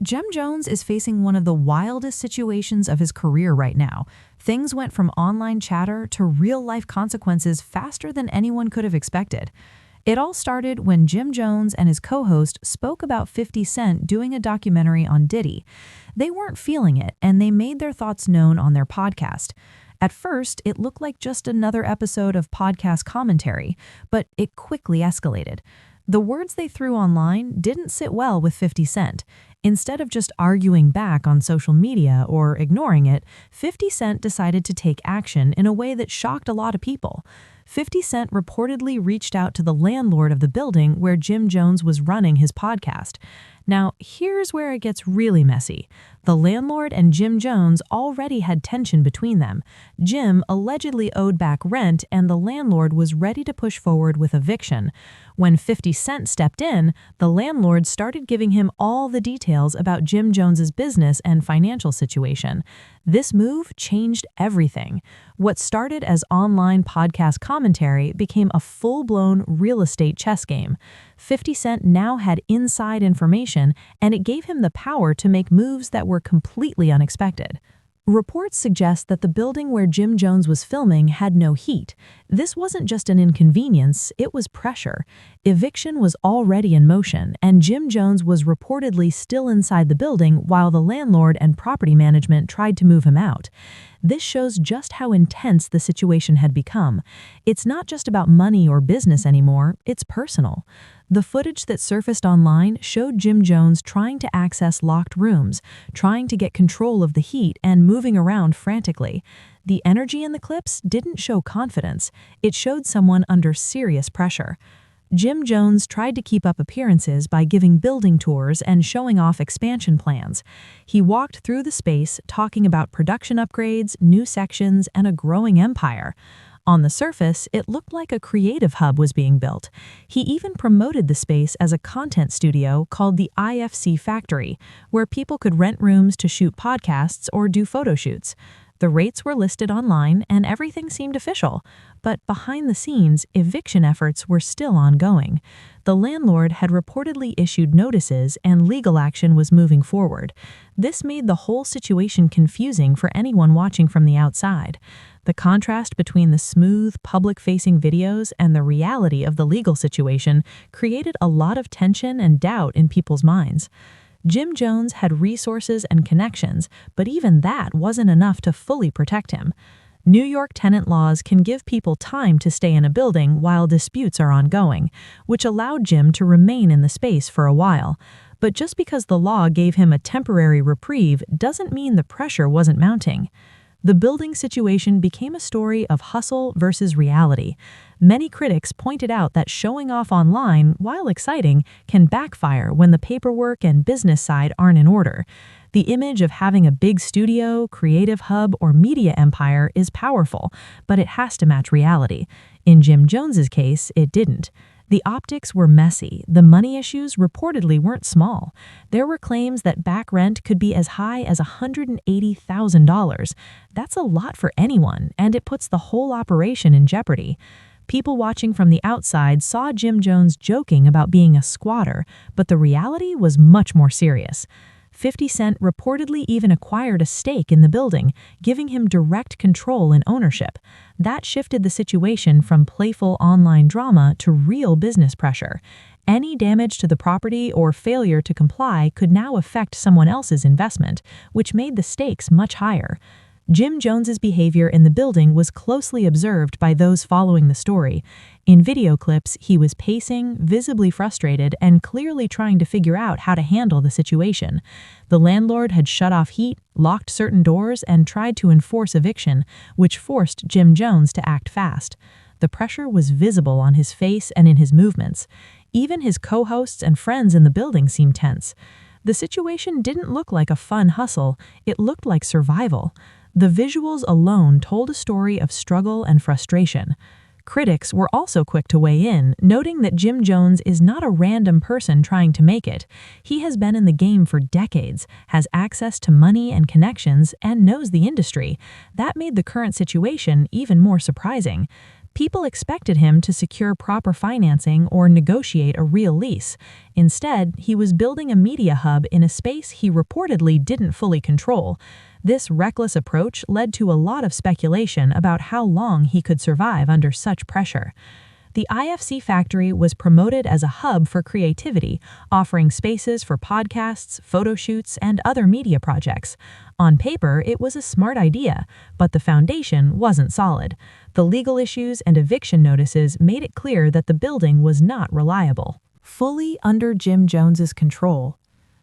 Jim Jones is facing one of the wildest situations of his career right now. Things went from online chatter to real-life consequences faster than anyone could have expected. It all started when Jim Jones and his co-host spoke about 50 Cent doing a documentary on Diddy. They weren't feeling it, and they made their thoughts known on their podcast. At first, it looked like just another episode of podcast commentary, but it quickly escalated. The words they threw online didn't sit well with 50 Cent. Instead of just arguing back on social media or ignoring it, 50 Cent decided to take action in a way that shocked a lot of people. 50 Cent reportedly reached out to the landlord of the building where Jim Jones was running his podcast. Now, here's where it gets really messy. The landlord and Jim Jones already had tension between them. Jim allegedly owed back rent, and the landlord was ready to push forward with eviction. When 50 Cent stepped in, the landlord started giving him all the details about Jim Jones's business and financial situation. This move changed everything. What started as online podcast commentary became a full-blown real estate chess game. 50 Cent now had inside information, and it gave him the power to make moves that were completely unexpected. Reports suggest that the building where Jim Jones was filming had no heat. This wasn't just an inconvenience, it was pressure. Eviction was already in motion, and Jim Jones was reportedly still inside the building while the landlord and property management tried to move him out. This shows just how intense the situation had become. It's not just about money or business anymore, it's personal. The footage that surfaced online showed Jim Jones trying to access locked rooms, trying to get control of the heat, and moving around frantically. The energy in the clips didn't show confidence, it showed someone under serious pressure. Jim Jones tried to keep up appearances by giving building tours and showing off expansion plans. He walked through the space talking about production upgrades, new sections, and a growing empire. On the surface, it looked like a creative hub was being built. He even promoted the space as a content studio called the IFC Factory, where people could rent rooms to shoot podcasts or do photo shoots. The rates were listed online and everything seemed official, but behind the scenes, eviction efforts were still ongoing. The landlord had reportedly issued notices and legal action was moving forward. This made the whole situation confusing for anyone watching from the outside. The contrast between the smooth, public-facing videos and the reality of the legal situation created a lot of tension and doubt in people's minds. Jim Jones had resources and connections, but even that wasn't enough to fully protect him. New York tenant laws can give people time to stay in a building while disputes are ongoing, which allowed Jim to remain in the space for a while. But just because the law gave him a temporary reprieve doesn't mean the pressure wasn't mounting. The building situation became a story of hustle versus reality. Many critics pointed out that showing off online, while exciting, can backfire when the paperwork and business side aren't in order. The image of having a big studio, creative hub, or media empire is powerful, but it has to match reality. In Jim Jones's case, it didn't. The optics were messy. The money issues reportedly weren't small. There were claims that back rent could be as high as $180,000. That's a lot for anyone, and it puts the whole operation in jeopardy. People watching from the outside saw Jim Jones joking about being a squatter, but the reality was much more serious. 50 Cent reportedly even acquired a stake in the building, giving him direct control and ownership. That shifted the situation from playful online drama to real business pressure. Any damage to the property or failure to comply could now affect someone else's investment, which made the stakes much higher. Jim Jones's behavior in the building was closely observed by those following the story. In video clips, he was pacing, visibly frustrated, and clearly trying to figure out how to handle the situation. The landlord had shut off heat, locked certain doors, and tried to enforce eviction, which forced Jim Jones to act fast. The pressure was visible on his face and in his movements. Even his co-hosts and friends in the building seemed tense. The situation didn't look like a fun hustle, it looked like survival. The visuals alone told a story of struggle and frustration. Critics were also quick to weigh in, noting that Jim Jones is not a random person trying to make it. He has been in the game for decades, has access to money and connections, and knows the industry. That made the current situation even more surprising. People expected him to secure proper financing or negotiate a real lease. Instead, he was building a media hub in a space he reportedly didn't fully control. This reckless approach led to a lot of speculation about how long he could survive under such pressure. The IFC factory was promoted as a hub for creativity, offering spaces for podcasts, photo shoots, and other media projects. On paper, it was a smart idea, but the foundation wasn't solid. The legal issues and eviction notices made it clear that the building was not reliable. Fully under Jim Jones's control.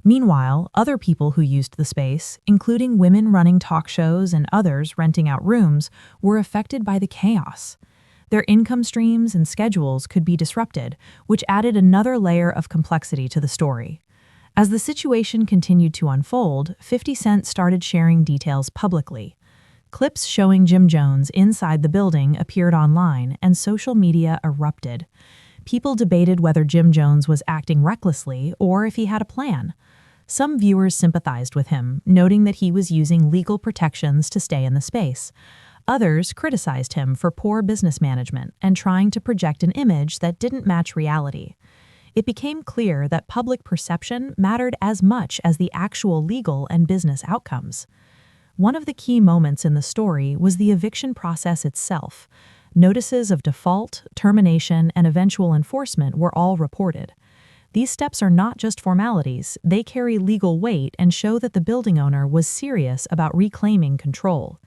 Meanwhile, other people who used the space, including women running talk shows and others renting out rooms, were affected by the chaos. Their income streams and schedules could be disrupted, which added another layer of complexity to the story. As the situation continued to unfold, 50 Cent started sharing details publicly. Clips showing Jim Jones inside the building appeared online, and social media erupted. People debated whether Jim Jones was acting recklessly or if he had a plan. Some viewers sympathized with him, noting that he was using legal protections to stay in the space. Others criticized him for poor business management and trying to project an image that didn't match reality. It became clear that public perception mattered as much as the actual legal and business outcomes. One of the key moments in the story was the eviction process itself. Notices of default, termination, and eventual enforcement were all reported. These steps are not just formalities, they carry legal weight and show that the building owner was serious about reclaiming control.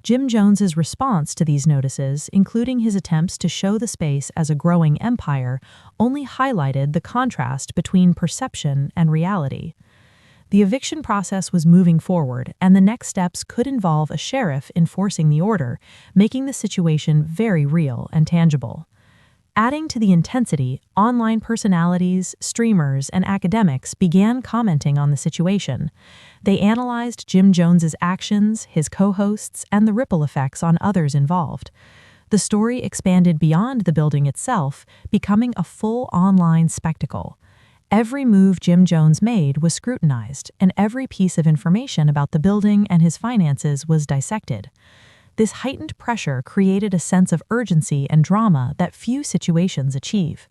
Jim Jones's response to these notices, including his attempts to show the space as a growing empire, only highlighted the contrast between perception and reality. The eviction process was moving forward, and the next steps could involve a sheriff enforcing the order, making the situation very real and tangible. Adding to the intensity, online personalities, streamers, and academics began commenting on the situation. They analyzed Jim Jones's actions, his co-hosts, and the ripple effects on others involved. The story expanded beyond the building itself, becoming a full online spectacle. Every move Jim Jones made was scrutinized, and every piece of information about the building and his finances was dissected. This heightened pressure created a sense of urgency and drama that few situations achieve.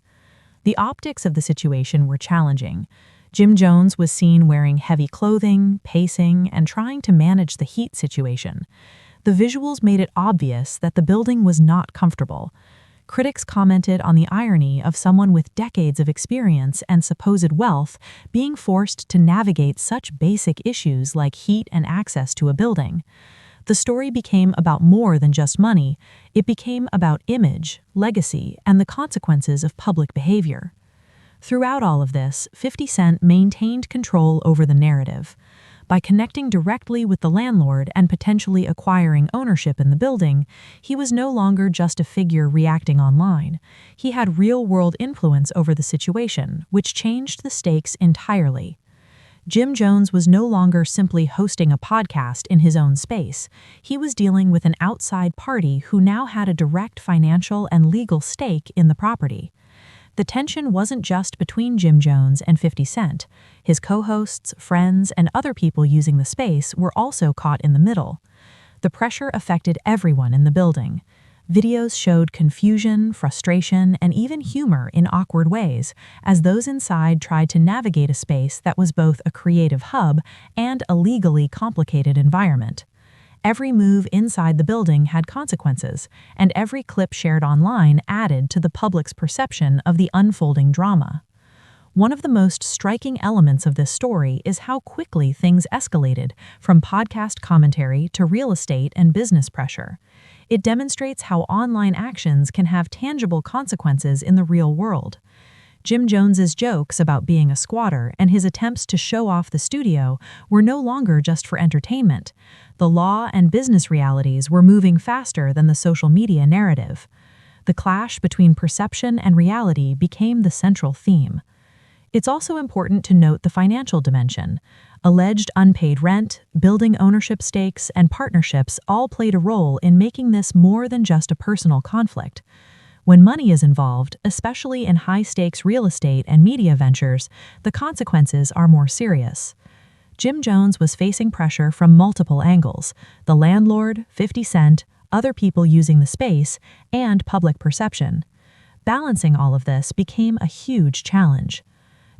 The optics of the situation were challenging. Jim Jones was seen wearing heavy clothing, pacing, and trying to manage the heat situation. The visuals made it obvious that the building was not comfortable. Critics commented on the irony of someone with decades of experience and supposed wealth being forced to navigate such basic issues like heat and access to a building. The story became about more than just money. It became about image, legacy, and the consequences of public behavior. Throughout all of this, 50 Cent maintained control over the narrative. By connecting directly with the landlord and potentially acquiring ownership in the building, he was no longer just a figure reacting online. He had real-world influence over the situation, which changed the stakes entirely. Jim Jones was no longer simply hosting a podcast in his own space. He was dealing with an outside party who now had a direct financial and legal stake in the property. The tension wasn't just between Jim Jones and 50 Cent. His co-hosts, friends, and other people using the space were also caught in the middle. The pressure affected everyone in the building. Videos showed confusion, frustration, and even humor in awkward ways, as those inside tried to navigate a space that was both a creative hub and a legally complicated environment. Every move inside the building had consequences, and every clip shared online added to the public's perception of the unfolding drama. One of the most striking elements of this story is how quickly things escalated, from podcast commentary to real estate and business pressure. It demonstrates how online actions can have tangible consequences in the real world. Jim Jones's jokes about being a squatter and his attempts to show off the studio were no longer just for entertainment. The law and business realities were moving faster than the social media narrative. The clash between perception and reality became the central theme. It's also important to note the financial dimension. Alleged unpaid rent, building ownership stakes, and partnerships all played a role in making this more than just a personal conflict. When money is involved, especially in high-stakes real estate and media ventures, the consequences are more serious. Jim Jones was facing pressure from multiple angles: the landlord, 50 Cent, other people using the space, and public perception. Balancing all of this became a huge challenge.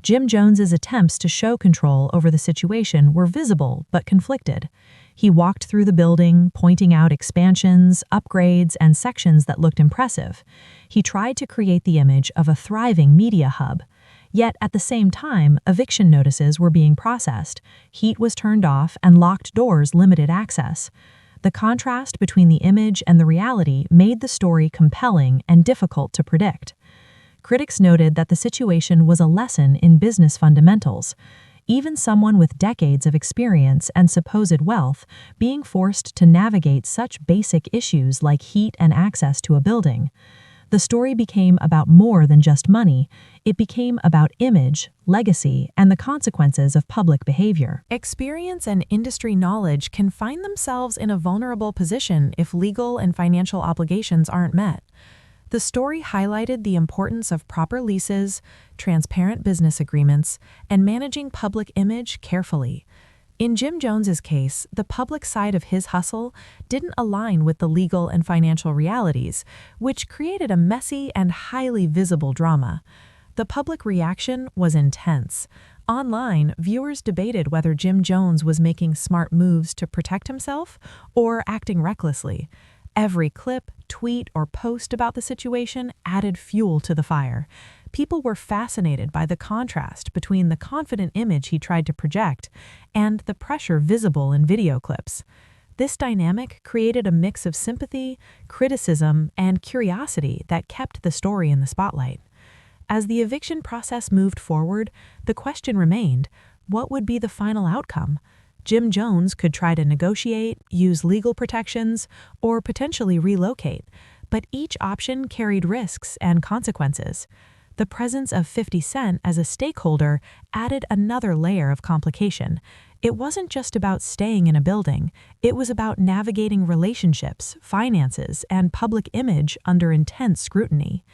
Jim Jones's attempts to show control over the situation were visible but conflicted. He walked through the building, pointing out expansions, upgrades, and sections that looked impressive. He tried to create the image of a thriving media hub. Yet at the same time, eviction notices were being processed, heat was turned off, and locked doors limited access. The contrast between the image and the reality made the story compelling and difficult to predict. Critics noted that the situation was a lesson in business fundamentals. Even someone with decades of experience and supposed wealth being forced to navigate such basic issues like heat and access to a building. The story became about more than just money. It became about image, legacy, and the consequences of public behavior. Experience and industry knowledge can find themselves in a vulnerable position if legal and financial obligations aren't met. The story highlighted the importance of proper leases, transparent business agreements, and managing public image carefully. In Jim Jones's case, the public side of his hustle didn't align with the legal and financial realities, which created a messy and highly visible drama. The public reaction was intense. Online, viewers debated whether Jim Jones was making smart moves to protect himself or acting recklessly. Every clip, tweet, or post about the situation added fuel to the fire. People were fascinated by the contrast between the confident image he tried to project and the pressure visible in video clips. This dynamic created a mix of sympathy, criticism, and curiosity that kept the story in the spotlight. As the eviction process moved forward, the question remained, what would be the final outcome? Jim Jones could try to negotiate, use legal protections, or potentially relocate, but each option carried risks and consequences. The presence of 50 Cent as a stakeholder added another layer of complication. It wasn't just about staying in a building, it was about navigating relationships, finances, and public image under intense scrutiny.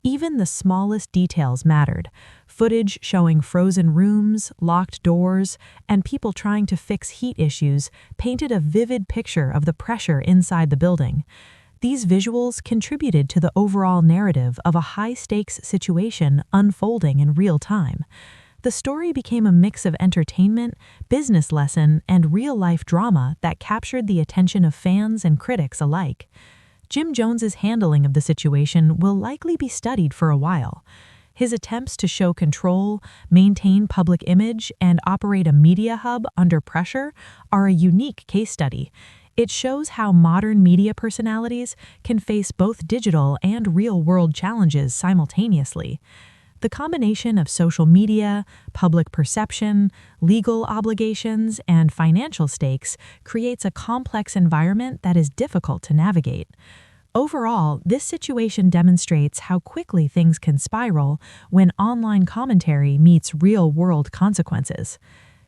Even the smallest details mattered. Footage showing frozen rooms, locked doors, and people trying to fix heat issues painted a vivid picture of the pressure inside the building. These visuals contributed to the overall narrative of a high-stakes situation unfolding in real time. The story became a mix of entertainment, business lesson, and real-life drama that captured the attention of fans and critics alike. Jim Jones's handling of the situation will likely be studied for a while. His attempts to show control, maintain public image, and operate a media hub under pressure are a unique case study. It shows how modern media personalities can face both digital and real-world challenges simultaneously. The combination of social media, public perception, legal obligations, and financial stakes creates a complex environment that is difficult to navigate. Overall, this situation demonstrates how quickly things can spiral when online commentary meets real-world consequences.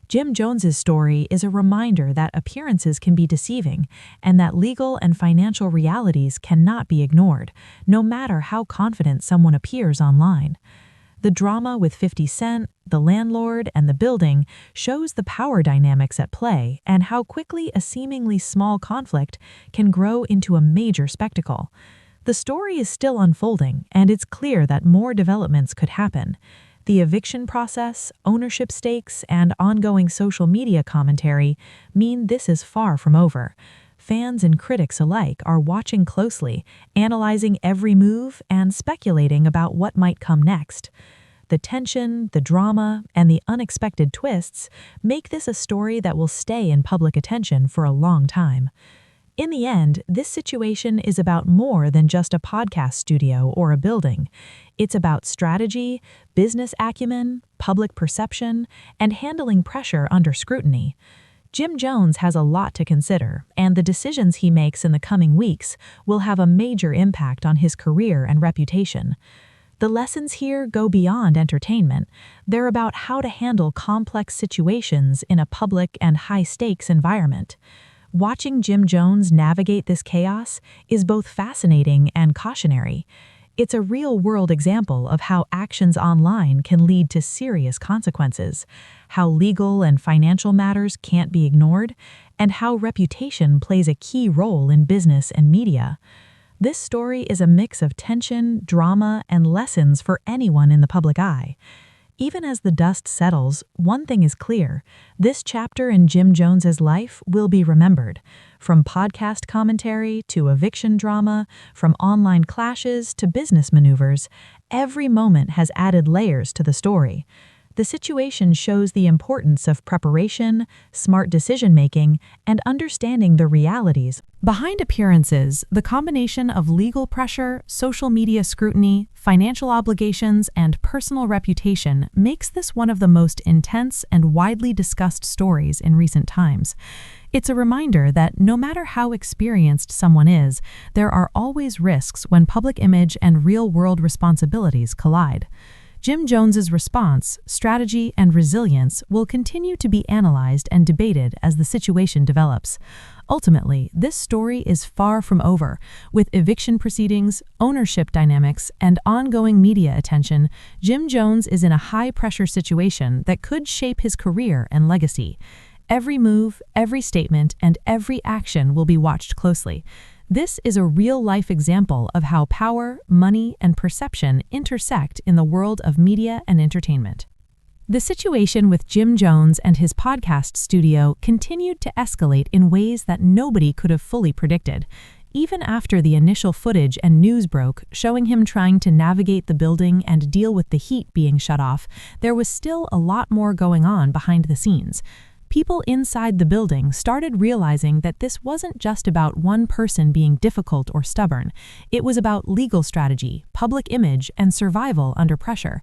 Jim Jones's story is a reminder that appearances can be deceiving and that legal and financial realities cannot be ignored, no matter how confident someone appears online. The drama with 50 Cent, the landlord, and the building shows the power dynamics at play and how quickly a seemingly small conflict can grow into a major spectacle. The story is still unfolding, and it's clear that more developments could happen. The eviction process, ownership stakes, and ongoing social media commentary mean this is far from over. Fans and critics alike are watching closely, analyzing every move, and speculating about what might come next. The tension, the drama, and the unexpected twists make this a story that will stay in public attention for a long time. In the end, this situation is about more than just a podcast studio or a building. It's about strategy, business acumen, public perception, and handling pressure under scrutiny. Jim Jones has a lot to consider, and the decisions he makes in the coming weeks will have a major impact on his career and reputation. The lessons here go beyond entertainment. They're about how to handle complex situations in a public and high-stakes environment. Watching Jim Jones navigate this chaos is both fascinating and cautionary. It's a real-world example of how actions online can lead to serious consequences, how legal and financial matters can't be ignored, and how reputation plays a key role in business and media. This story is a mix of tension, drama, and lessons for anyone in the public eye. Even as the dust settles, one thing is clear: this chapter in Jim Jones's life will be remembered. From podcast commentary to eviction drama, from online clashes to business maneuvers, every moment has added layers to the story. The situation shows the importance of preparation, smart decision-making, and understanding the realities. Behind appearances, the combination of legal pressure, social media scrutiny, financial obligations, and personal reputation makes this one of the most intense and widely discussed stories in recent times. It's a reminder that no matter how experienced someone is, there are always risks when public image and real-world responsibilities collide. Jim Jones's response, strategy, and resilience will continue to be analyzed and debated as the situation develops. Ultimately, this story is far from over. With eviction proceedings, ownership dynamics, and ongoing media attention, Jim Jones is in a high-pressure situation that could shape his career and legacy. Every move, every statement, and every action will be watched closely. This is a real-life example of how power, money, and perception intersect in the world of media and entertainment. The situation with Jim Jones and his podcast studio continued to escalate in ways that nobody could have fully predicted. Even after the initial footage and news broke, showing him trying to navigate the building and deal with the heat being shut off, there was still a lot more going on behind the scenes. People inside the building started realizing that this wasn't just about one person being difficult or stubborn. It was about legal strategy, public image, and survival under pressure.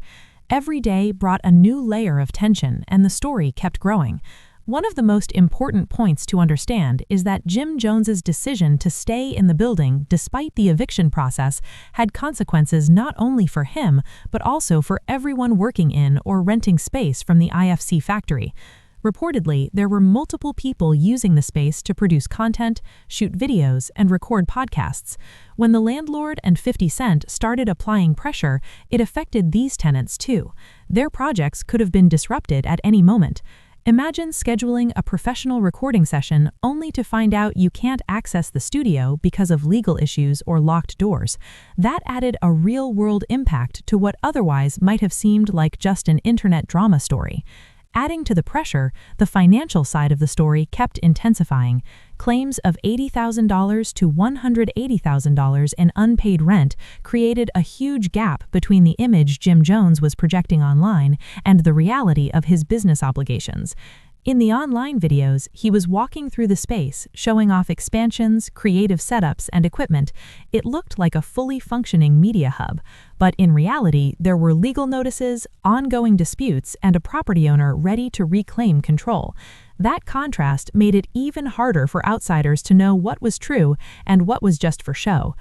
Every day brought a new layer of tension, and the story kept growing. One of the most important points to understand is that Jim Jones's decision to stay in the building despite the eviction process had consequences not only for him, but also for everyone working in or renting space from the IFC factory. Reportedly, there were multiple people using the space to produce content, shoot videos, and record podcasts. When the landlord and 50 Cent started applying pressure, it affected these tenants too. Their projects could have been disrupted at any moment. Imagine scheduling a professional recording session only to find out you can't access the studio because of legal issues or locked doors. That added a real-world impact to what otherwise might have seemed like just an internet drama story. Adding to the pressure, the financial side of the story kept intensifying. Claims of $80,000 to $180,000 in unpaid rent created a huge gap between the image Jim Jones was projecting online and the reality of his business obligations. In the online videos, he was walking through the space, showing off expansions, creative setups, and equipment. It looked like a fully functioning media hub. But in reality, there were legal notices, ongoing disputes, and a property owner ready to reclaim control. That contrast made it even harder for outsiders to know what was true and what was just for show.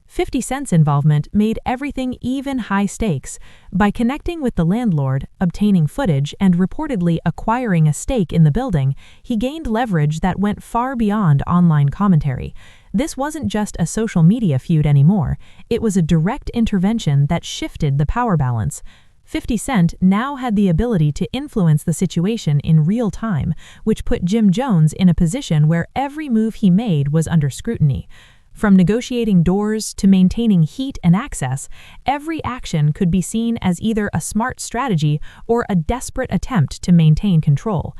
50 Cent's involvement made everything even high stakes. By connecting with the landlord, obtaining footage, and reportedly acquiring a stake in the building, he gained leverage that went far beyond online commentary. This wasn't just a social media feud anymore. It was a direct intervention that shifted the power balance. 50 Cent now had the ability to influence the situation in real time, which put Jim Jones in a position where every move he made was under scrutiny. From negotiating doors to maintaining heat and access, every action could be seen as either a smart strategy or a desperate attempt to maintain control.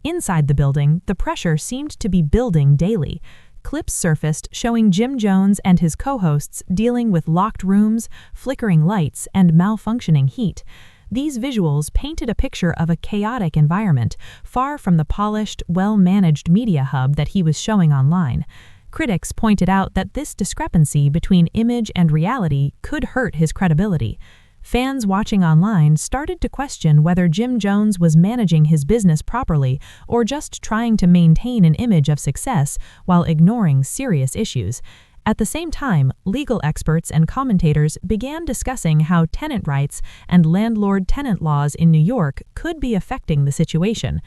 Inside the building, the pressure seemed to be building daily. Clips surfaced showing Jim Jones and his co-hosts dealing with locked rooms, flickering lights, and malfunctioning heat. These visuals painted a picture of a chaotic environment, far from the polished, well-managed media hub that he was showing online. Critics pointed out that this discrepancy between image and reality could hurt his credibility. Fans watching online started to question whether Jim Jones was managing his business properly or just trying to maintain an image of success while ignoring serious issues. At the same time, legal experts and commentators began discussing how tenant rights and landlord-tenant laws in New York could be affecting the situation.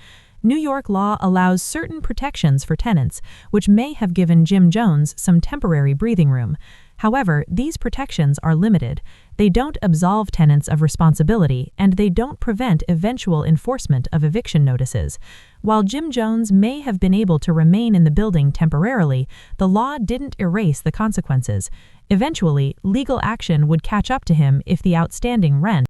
New York law allows certain protections for tenants, which may have given Jim Jones some temporary breathing room. However, these protections are limited. They don't absolve tenants of responsibility, and they don't prevent eventual enforcement of eviction notices. While Jim Jones may have been able to remain in the building temporarily, the law didn't erase the consequences. Eventually, legal action would catch up to him if the outstanding rent